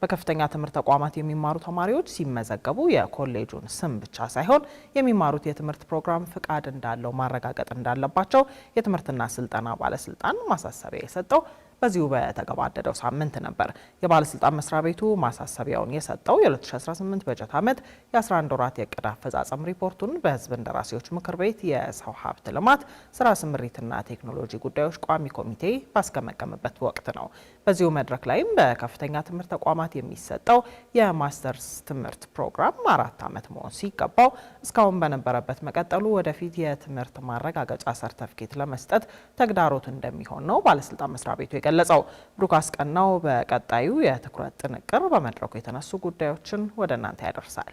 በከፍተኛ ትምህርት ተቋማት የሚማሩ ተማሪዎች ሲመዘገቡ የኮሌጁን ስም ብቻ ሳይሆን የሚማሩት የትምህርት ፕሮግራም ፍቃድ እንዳለው ማረጋገጥ እንዳለባቸው የትምህርትና ስልጠና ባለስልጣን ማሳሰቢያ የሰጠው በዚሁ በተገባደደው ሳምንት ነበር። የባለስልጣን መስሪያ ቤቱ ማሳሰቢያውን የሰጠው የ2018 በጀት ዓመት የ11 ወራት የዕቅድ አፈጻጸም ሪፖርቱን በሕዝብ እንደራሴዎች ምክር ቤት የሰው ሀብት ልማት ስራ ስምሪትና ቴክኖሎጂ ጉዳዮች ቋሚ ኮሚቴ ባስገመገመበት ወቅት ነው። በዚሁ መድረክ ላይም በከፍተኛ ትምህርት ተቋማት የሚሰጠው የማስተርስ ትምህርት ፕሮግራም 4 ዓመት መሆን ሲገባው እስካሁን በነበረበት መቀጠሉ ወደፊት የትምህርት ማረጋገጫ ሰርተፍኬት ለመስጠት ተግዳሮት እንደሚሆን ነው ባለስልጣን መስሪያ ቤቱ ገለጸው። ብሩክ አስቀናው በቀጣዩ የትኩረት ጥንቅር በመድረኩ የተነሱ ጉዳዮችን ወደ እናንተ ያደርሳል።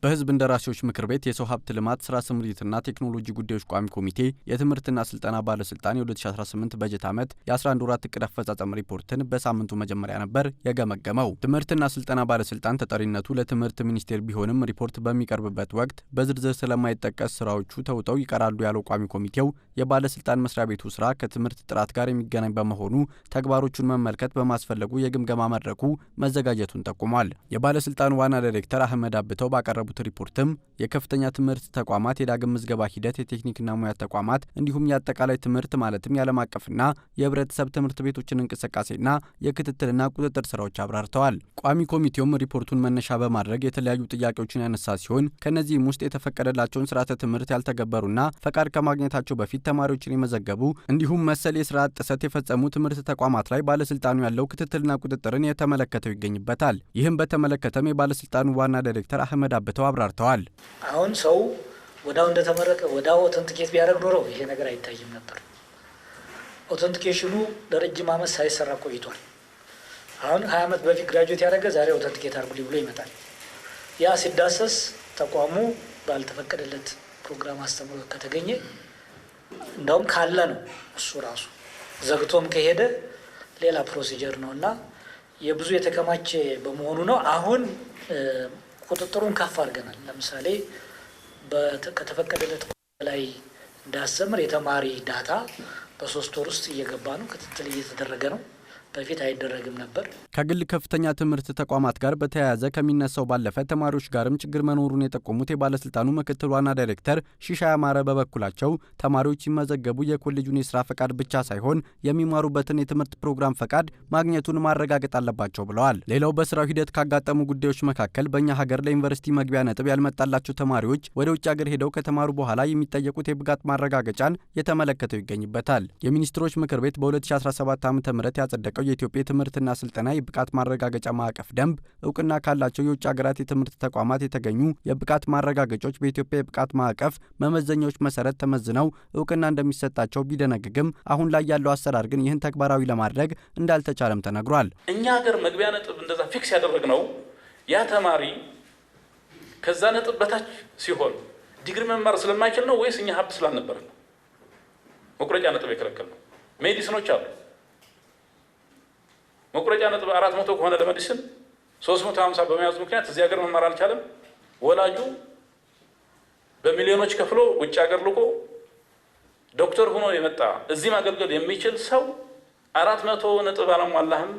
በሕዝብ እንደራሴዎች ምክር ቤት የሰው ሀብት ልማት ስራ ስምሪትና ቴክኖሎጂ ጉዳዮች ቋሚ ኮሚቴ የትምህርትና ስልጠና ባለስልጣን የ2018 በጀት ዓመት የ11 ወራት ዕቅድ አፈጻጸም ሪፖርትን በሳምንቱ መጀመሪያ ነበር የገመገመው። ትምህርትና ስልጠና ባለስልጣን ተጠሪነቱ ለትምህርት ሚኒስቴር ቢሆንም ሪፖርት በሚቀርብበት ወቅት በዝርዝር ስለማይጠቀስ ስራዎቹ ተውጠው ይቀራሉ ያለው ቋሚ ኮሚቴው የባለስልጣን መስሪያ ቤቱ ስራ ከትምህርት ጥራት ጋር የሚገናኝ በመሆኑ ተግባሮቹን መመልከት በማስፈለጉ የግምገማ መድረኩ መዘጋጀቱን ጠቁሟል። የባለስልጣኑ ዋና ዳይሬክተር አህመድ አብተው ባቀረቡ ሪፖርትም የከፍተኛ ትምህርት ተቋማት የዳግም ምዝገባ ሂደት የቴክኒክና ሙያ ተቋማት እንዲሁም የአጠቃላይ ትምህርት ማለትም የዓለም አቀፍና የህብረተሰብ ትምህርት ቤቶችን እንቅስቃሴና የክትትልና ቁጥጥር ስራዎች አብራርተዋል። ቋሚ ኮሚቴውም ሪፖርቱን መነሻ በማድረግ የተለያዩ ጥያቄዎችን ያነሳ ሲሆን ከነዚህም ውስጥ የተፈቀደላቸውን ስርዓተ ትምህርት ያልተገበሩና ፈቃድ ከማግኘታቸው በፊት ተማሪዎችን የመዘገቡ እንዲሁም መሰል የስርዓት ጥሰት የፈጸሙ ትምህርት ተቋማት ላይ ባለስልጣኑ ያለው ክትትልና ቁጥጥርን የተመለከተው ይገኝበታል። ይህም በተመለከተም የባለስልጣኑ ዋና ዳይሬክተር አህመድ አብተው አብራርተዋል። አሁን ሰው ወዳው እንደተመረቀ ወዳው ኦተንቲኬት ቢያደርግ ኖሮ ይሄ ነገር አይታይም ነበር። ኦተንቲኬሽኑ ለረጅም ዓመት ሳይሰራ ቆይቷል። አሁን 20 ዓመት በፊት ግራጁዌት ያደረገ ዛሬ ኦተንቲኬት አድርጉልኝ ብሎ ይመጣል። ያ ሲዳሰስ ተቋሙ ባልተፈቀደለት ፕሮግራም አስተምሮ ከተገኘ እንደውም ካለ ነው እሱ ራሱ ዘግቶም ከሄደ ሌላ ፕሮሲጀር ነውና የብዙ የተከማቸ በመሆኑ ነው። አሁን ቁጥጥሩን ከፍ አድርገናል። ለምሳሌ ከተፈቀደለት በላይ እንዳሰምር የተማሪ ዳታ በ3 ወር ውስጥ እየገባ ነው። ክትትል እየተደረገ ነው። በፊት አይደረግም ነበር። ከግል ከፍተኛ ትምህርት ተቋማት ጋር በተያያዘ ከሚነሳው ባለፈ ተማሪዎች ጋርም ችግር መኖሩን የጠቆሙት የባለስልጣኑ ምክትል ዋና ዳይሬክተር ሺሻ ያማረ በበኩላቸው ተማሪዎች ሲመዘገቡ የኮሌጁን የስራ ፈቃድ ብቻ ሳይሆን የሚማሩበትን የትምህርት ፕሮግራም ፈቃድ ማግኘቱን ማረጋገጥ አለባቸው ብለዋል። ሌላው በስራው ሂደት ካጋጠሙ ጉዳዮች መካከል በእኛ ሀገር ለዩኒቨርሲቲ መግቢያ ነጥብ ያልመጣላቸው ተማሪዎች ወደ ውጭ ሀገር ሄደው ከተማሩ በኋላ የሚጠየቁት የብቃት ማረጋገጫን የተመለከተው ይገኝበታል። የሚኒስትሮች ምክር ቤት በ2017 ዓ.ም ያጸደቀው የኢትዮጵያ ትምህርትና ስልጠና የብቃት ማረጋገጫ ማዕቀፍ ደንብ እውቅና ካላቸው የውጭ ሀገራት የትምህርት ተቋማት የተገኙ የብቃት ማረጋገጫዎች በኢትዮጵያ የብቃት ማዕቀፍ መመዘኛዎች መሰረት ተመዝነው እውቅና እንደሚሰጣቸው ቢደነግግም አሁን ላይ ያለው አሰራር ግን ይህን ተግባራዊ ለማድረግ እንዳልተቻለም ተነግሯል። እኛ ሀገር መግቢያ ነጥብ እንደዛ ፊክስ ያደረግነው ያ ተማሪ ከዛ ነጥብ በታች ሲሆን ዲግሪ መማር ስለማይችል ነው ወይስ እኛ ሀብት ስላልነበረ ነው? መቁረጫ ነጥብ የከለከልነው ሜዲሲኖች አሉ። መቁረጫ ነጥብ 400 ከሆነ ለሜዲሲን 350 በመያዙ ምክንያት እዚህ ሀገር መማር አልቻለም። ወላጁ በሚሊዮኖች ከፍሎ ውጭ ሀገር ልቆ ዶክተር ሆኖ የመጣ እዚህ ማገልገል የሚችል ሰው 400 ነጥብ አላሟላህም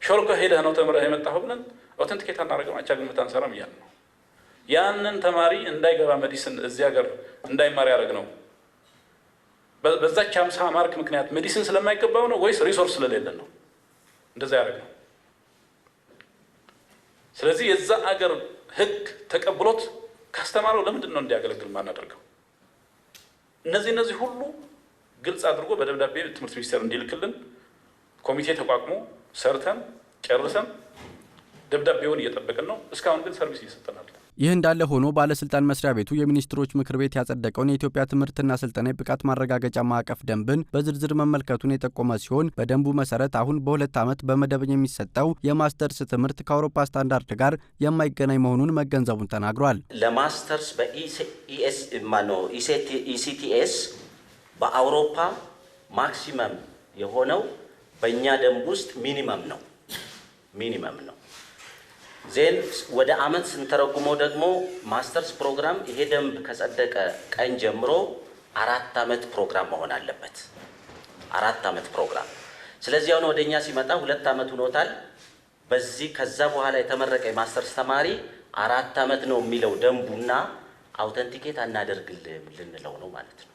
ሾልኮ ሄደህ ነው ተምረህ የመጣህ ብለን ኦተንቲኬት አናደርግም አቻግንመት አንሰራም እያልን ነው። ያንን ተማሪ እንዳይገባ ሜዲሲን እዚህ ሀገር እንዳይማር ያደረግ ነው። በዛች 50 ማርክ ምክንያት ሜዲሲን ስለማይገባው ነው ወይስ ሪሶርስ ስለሌለን ነው እንደዛ ያደረገው? ስለዚህ የዛ አገር ህግ ተቀብሎት ካስተማረው ለምንድን ነው እንዲያገለግል ማናደርገው? እነዚህ ሁሉ ግልጽ አድርጎ በደብዳቤ ትምህርት ሚኒስቴር እንዲልክልን ኮሚቴ ተቋቁሞ ሰርተን ጨርሰን ደብዳቤውን እየጠበቅን ነው። እስካሁን ግን ሰርቪስ እየሰጠናል። ይህ እንዳለ ሆኖ ባለስልጣን መስሪያ ቤቱ የሚኒስትሮች ምክር ቤት ያጸደቀውን የኢትዮጵያ ትምህርትና ስልጠና የብቃት ማረጋገጫ ማዕቀፍ ደንብን በዝርዝር መመልከቱን የጠቆመ ሲሆን በደንቡ መሰረት አሁን በ2 ዓመት በመደበኛ የሚሰጠው የማስተርስ ትምህርት ከአውሮፓ ስታንዳርድ ጋር የማይገናኝ መሆኑን መገንዘቡን ተናግሯል። ለማስተርስ በኢሲቲኤስ በአውሮፓ ማክሲመም የሆነው በእኛ ደንብ ውስጥ ሚኒመም ነው። ዜን ወደ አመት ስንተረጉመው ደግሞ ማስተርስ ፕሮግራም ይሄ ደንብ ከጸደቀ ቀን ጀምሮ 4 ዓመት ፕሮግራም መሆን አለበት። 4 ዓመት ፕሮግራም። ስለዚህ አሁን ወደኛ ሲመጣ 2 ዓመት ሆኖታል። በዚህ ከዛ በኋላ የተመረቀ የማስተርስ ተማሪ 4 ዓመት ነው የሚለው ደንቡና አውተንቲኬት አናደርግልም ልንለው ነው ማለት ነው።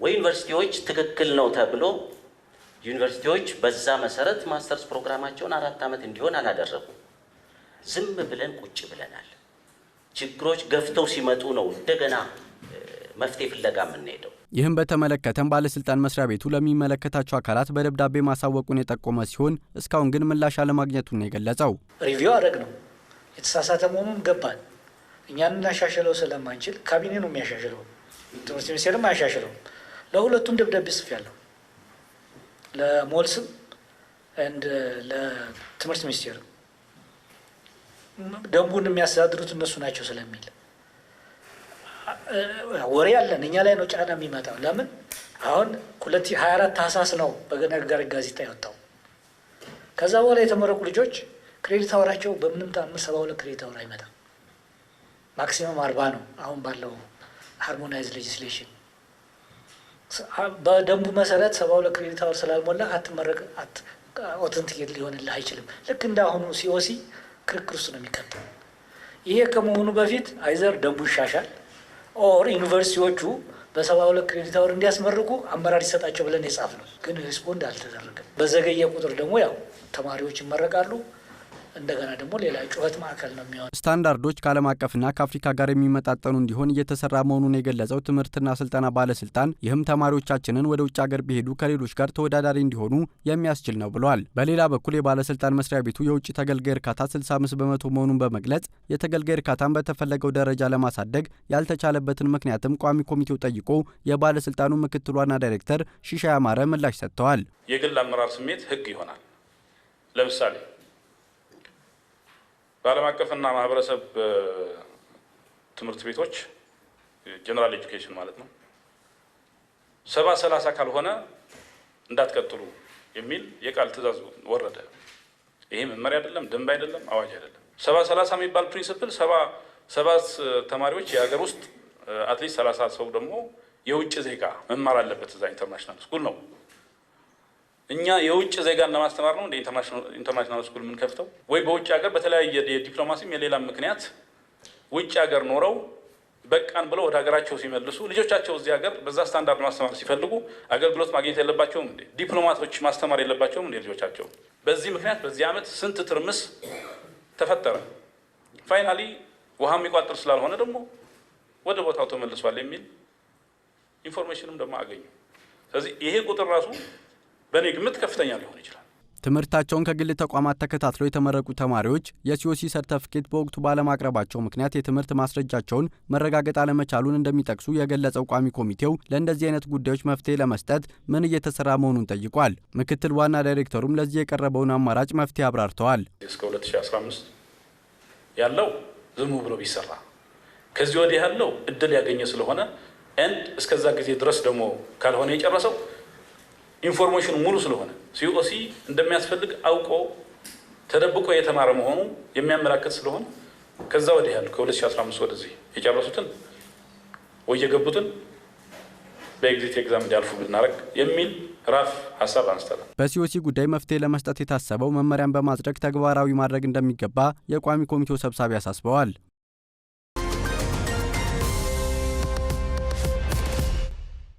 ወይ ዩኒቨርሲቲዎች ትክክል ነው ተብሎ ዩኒቨርሲቲዎች በዛ መሰረት ማስተርስ ፕሮግራማቸውን 4 ዓመት እንዲሆን አላደረጉም። ዝም ብለን ቁጭ ብለናል። ችግሮች ገፍተው ሲመጡ ነው እንደገና መፍትሄ ፍለጋ የምንሄደው። ይህም በተመለከተም ባለስልጣን መስሪያ ቤቱ ለሚመለከታቸው አካላት በደብዳቤ ማሳወቁን የጠቆመ ሲሆን እስካሁን ግን ምላሽ አለማግኘቱን ነው የገለጸው። ሪቪው አደረግ ነው የተሳሳተ መሆኑን ገባን። እኛን እናሻሽለው ስለማንችል ካቢኔ ነው የሚያሻሽለው፣ ትምህርት ሚኒስቴርም አያሻሽለው። ለሁለቱም ደብዳቤ ጽፌያለሁ፣ ለሞልስም እንደ ለትምህርት ሚኒስቴር ደንቡን የሚያስተዳድሩት እነሱ ናቸው ስለሚል ወሬ ያለን እኛ ላይ ነው ጫና የሚመጣው። ለምን አሁን 2024 ታህሳስ ነው በነጋሪት ጋዜጣ ያወጣው። ከዛ በኋላ የተመረቁ ልጆች ክሬዲት አወራቸው በምንም ተአምር 72 ክሬዲት አወር አይመጣም። ማክሲመም 40 ነው አሁን ባለው ሃርሞናይዝ ሌጂስሌሽን። በደንቡ መሰረት 72 ክሬዲት አወር ስላልሞላ አትመረቅ ኦተንቲኬት ሊሆንልህ አይችልም። ልክ እንደ አሁኑ ሲኦሲ ክርክር ውስጥ ነው የሚከተው። ይሄ ከመሆኑ በፊት አይዘር ደንቡ ይሻሻል ኦር ዩኒቨርሲቲዎቹ በ72 ክሬዲት አወር እንዲያስመርቁ አመራር ይሰጣቸው ብለን የጻፍነው፣ ግን ሪስፖንድ አልተደረገም። በዘገየ ቁጥር ደግሞ ያው ተማሪዎች ይመረቃሉ፣ እንደገና ደግሞ ሌላ ጩኸት ማዕከል ነው የሚሆነው። ስታንዳርዶች ከዓለም አቀፍና ከአፍሪካ ጋር የሚመጣጠኑ እንዲሆን እየተሰራ መሆኑን የገለጸው ትምህርትና ስልጠና ባለስልጣን ይህም ተማሪዎቻችንን ወደ ውጭ ሀገር ቢሄዱ ከሌሎች ጋር ተወዳዳሪ እንዲሆኑ የሚያስችል ነው ብለዋል። በሌላ በኩል የባለስልጣን መስሪያ ቤቱ የውጭ ተገልጋይ እርካታ 65 በመቶ መሆኑን በመግለጽ የተገልጋይ እርካታን በተፈለገው ደረጃ ለማሳደግ ያልተቻለበትን ምክንያትም ቋሚ ኮሚቴው ጠይቆ የባለስልጣኑ ምክትል ዋና ዳይሬክተር ሺሻይ አማረ ምላሽ ሰጥተዋል። የግል አመራር ስሜት ህግ ይሆናል። ለምሳሌ በዓለም አቀፍና ማህበረሰብ ትምህርት ቤቶች ጀነራል ኤጁኬሽን ማለት ነው 70-30 ካልሆነ እንዳትቀጥሉ የሚል የቃል ትዕዛዝ ወረደ። ይሄ መመሪያ አይደለም፣ ደንብ አይደለም፣ አዋጅ አይደለም። 70-30 የሚባል ፕሪንሲፕል 70 ተማሪዎች የሀገር ውስጥ አትሊስት 30 ሰው ደግሞ የውጭ ዜጋ መማር አለበት። እዛ ኢንተርናሽናል ስኩል ነው። እኛ የውጭ ዜጋን ለማስተማር ነው እንደ ኢንተርናሽናል ስኩል የምንከፍተው? ወይ በውጭ ሀገር በተለያየ የዲፕሎማሲም የሌላ ምክንያት ውጭ ሀገር ኖረው በቃን ብለው ወደ ሀገራቸው ሲመልሱ ልጆቻቸው እዚህ ሀገር በዛ ስታንዳርድ ማስተማር ሲፈልጉ አገልግሎት ማግኘት የለባቸውም እንዴ? ዲፕሎማቶች ማስተማር የለባቸውም እንዴ ልጆቻቸው? በዚህ ምክንያት በዚህ ዓመት ስንት ትርምስ ተፈጠረ። ፋይናሊ ውሃ የሚቋጥር ስላልሆነ ደግሞ ወደ ቦታው ተመልሷል የሚል ኢንፎርሜሽንም ደግሞ አገኙ። ስለዚህ ይሄ ቁጥር ራሱ በእኔ ግምት ከፍተኛ ሊሆን ይችላል። ትምህርታቸውን ከግል ተቋማት ተከታትለው የተመረቁ ተማሪዎች የሲኦሲ ሰርተፊኬት በወቅቱ ባለማቅረባቸው ምክንያት የትምህርት ማስረጃቸውን መረጋገጥ አለመቻሉን እንደሚጠቅሱ የገለጸው ቋሚ ኮሚቴው ለእንደዚህ አይነት ጉዳዮች መፍትሄ ለመስጠት ምን እየተሰራ መሆኑን ጠይቋል። ምክትል ዋና ዳይሬክተሩም ለዚህ የቀረበውን አማራጭ መፍትሄ አብራርተዋል። እስከ 2015 ያለው ዝም ብሎ ቢሰራ ከዚህ ወዲህ ያለው እድል ያገኘ ስለሆነ እስከዛ ጊዜ ድረስ ደግሞ ካልሆነ የጨረሰው ኢንፎርሜሽኑ ሙሉ ስለሆነ ሲኦሲ እንደሚያስፈልግ አውቆ ተደብቆ የተማረ መሆኑ የሚያመላክት ስለሆነ ከዛ ወዲህ ያሉ ከ2015 ወደዚህ የጨረሱትን ወይ የገቡትን በኤግዚት ኤግዛም እንዲያልፉ ብናረግ የሚል ራፍ ሀሳብ አንስተናል። በሲኦሲ ጉዳይ መፍትሄ ለመስጠት የታሰበው መመሪያን በማጽደቅ ተግባራዊ ማድረግ እንደሚገባ የቋሚ ኮሚቴው ሰብሳቢ አሳስበዋል።